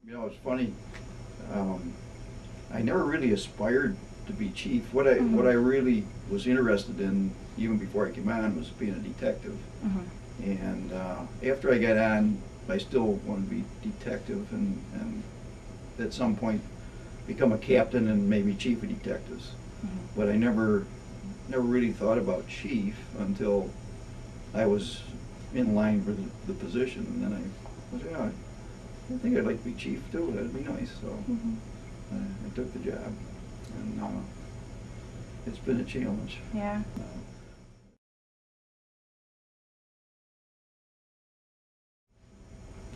You know, it's funny. Um, I never really aspired to be chief. What I really was interested in, even before I came on, was being a detective. And after I got on, I still wanted to be detective, and at some point become a captain and maybe chief of detectives. But I never really thought about chief until I was in line for the position, and then I was, yeah, I think I'd like to be chief too. That'd be nice. So I took the job, and it's been a challenge. Yeah.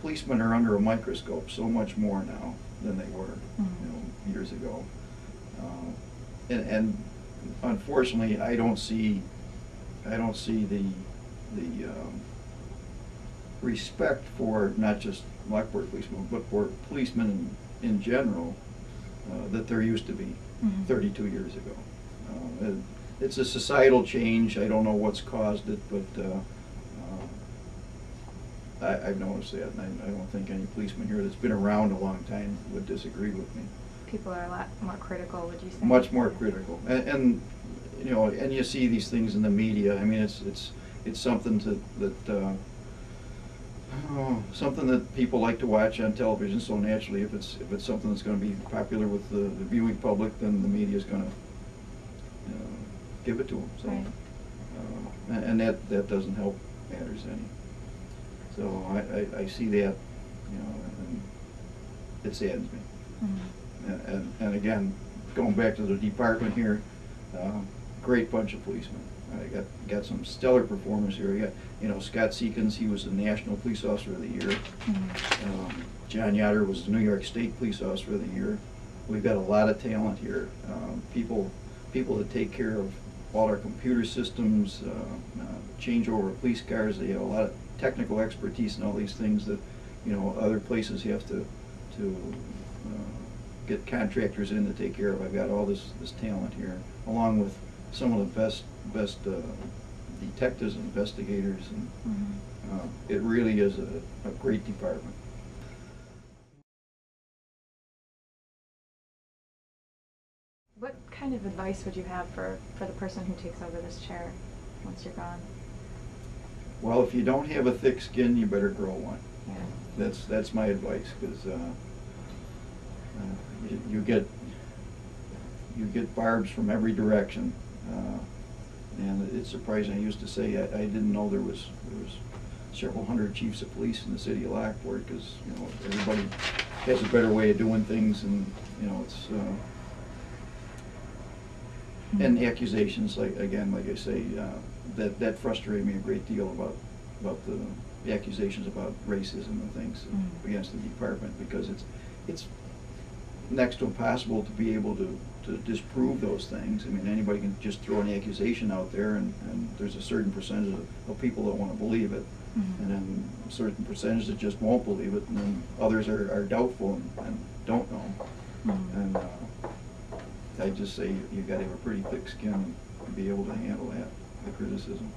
Policemen are under a microscope so much more now than they were, years ago. And unfortunately, I don't see the respect for not just Lockport policemen, but for policemen in general that there used to be 32 years ago. It's a societal change. I don't know what's caused it, but I've noticed that, and I don't think any policeman here that's been around a long time would disagree with me. People are a lot more critical, would you say? Much more critical, and you know, and you see these things in the media. I mean, it's something something that people like to watch on television. So naturally, if it's something that's going to be popular with the viewing public, then the media is going to give it to them. So, right. And that doesn't help matters any. So I see that, and it saddens me. And again, going back to the department here, great bunch of policemen. I got some stellar performers here. I got, Scott Seekins, he was the National Police Officer of the Year. John Yoder was the New York State Police Officer of the Year. We've got a lot of talent here. People that take care of all our computer systems, change over police cars. They have a lot of technical expertise in all these things that, other places have to get contractors in to take care of. I've got all this talent here, along with some of the best detectives and investigators, and it really is a great department. What kind of advice would you have for the person who takes over this chair once you're gone? Well, if you don't have a thick skin, you better grow one. Yeah. That's my advice, because you get barbs from every direction, and it's surprising. I used to say I didn't know there was several hundred chiefs of police in the city of Lockport, because everybody has a better way of doing things, and it's and accusations, like I say, that frustrated me a great deal about the accusations about racism and things against the department, because it's next to impossible to be able to disprove those things. I mean, anybody can just throw an accusation out there, and there's a certain percentage of people that want to believe it, and then a certain percentage that just won't believe it, and then others are doubtful and don't know. And I just say you got to have a pretty thick skin and be able to handle the criticism.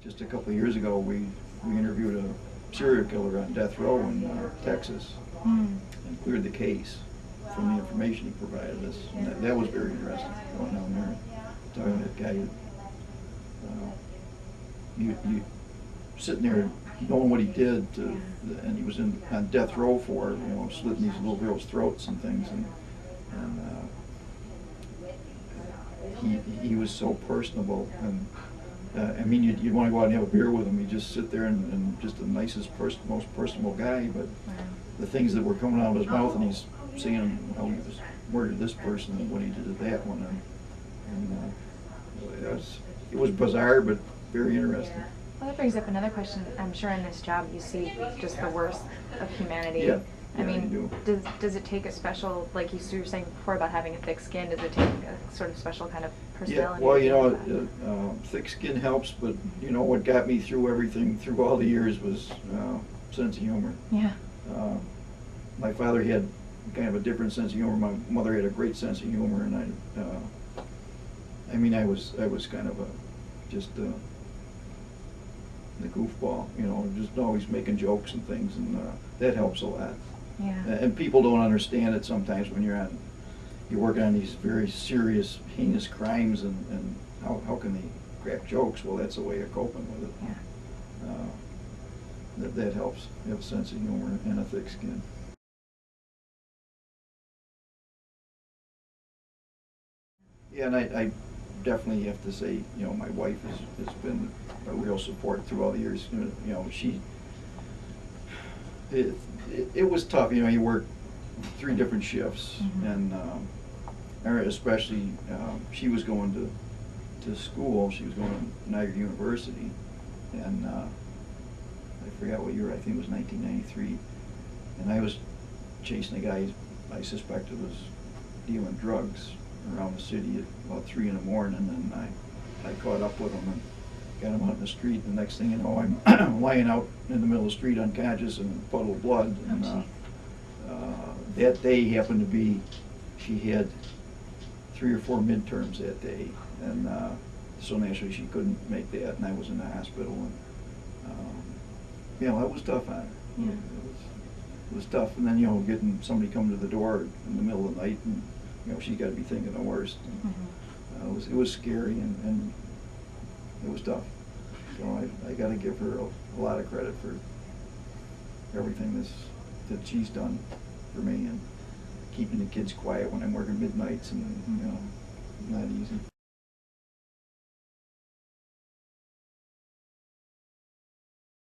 Just a couple of years ago, we interviewed a serial killer on death row in Texas, and cleared the case from the information he provided us. And that was very interesting, going down there and talking to that guy. You sitting there knowing what he did, and he was on death row for, slitting these little girls' throats and things, and he was so personable, and I mean, you'd want to go out and have a beer with him. He'd just sit there and just the nicest, most personable guy, but the things that were coming out of his mouth, and he's saying how he was murdered this person and what he did to that one, and it was bizarre, but very interesting. Well, that brings up another question. I'm sure in this job you see just the worst of humanity. Yeah. I mean, does it take a special, like you were saying before about having a thick skin, does it take a sort of special kind of personality? Yeah, well, thick skin helps, but what got me through everything, through all the years, was sense of humor. Yeah. My father had kind of a different sense of humor. My mother had a great sense of humor, and I was kind of just the goofball, you know, just always making jokes and things, and that helps a lot. Yeah. And people don't understand it sometimes when you're working on these very serious, heinous crimes, and how can they crack jokes? Well, that's a way of coping with it. Yeah. That helps. You have a sense of humor and a thick skin. Yeah, and I definitely have to say, you know, my wife has been a real support through all the years. You know, it was tough. You know, you work 3 different shifts, and especially she was going to school. She was going to Niagara University, and I forgot what year. I think it was 1993, and I was chasing a guy I suspected was dealing drugs around the city at about 3 in the morning, and I caught up with him and got him out in the street. And the next thing you know, I'm lying out in the middle of the street unconscious in a puddle of blood. And that day happened to be, she had 3 or 4 midterms that day, and so naturally she couldn't make that, and I was in the hospital. And you know, that was tough on her. Yeah. It was tough, and then, you know, getting somebody come to the door in the middle of the night, and you know, she got to be thinking the worst. And, it was scary, and it was tough. So I got to give her a lot of credit for everything that she's done for me, and keeping the kids quiet when I'm working midnights, and you know, not easy.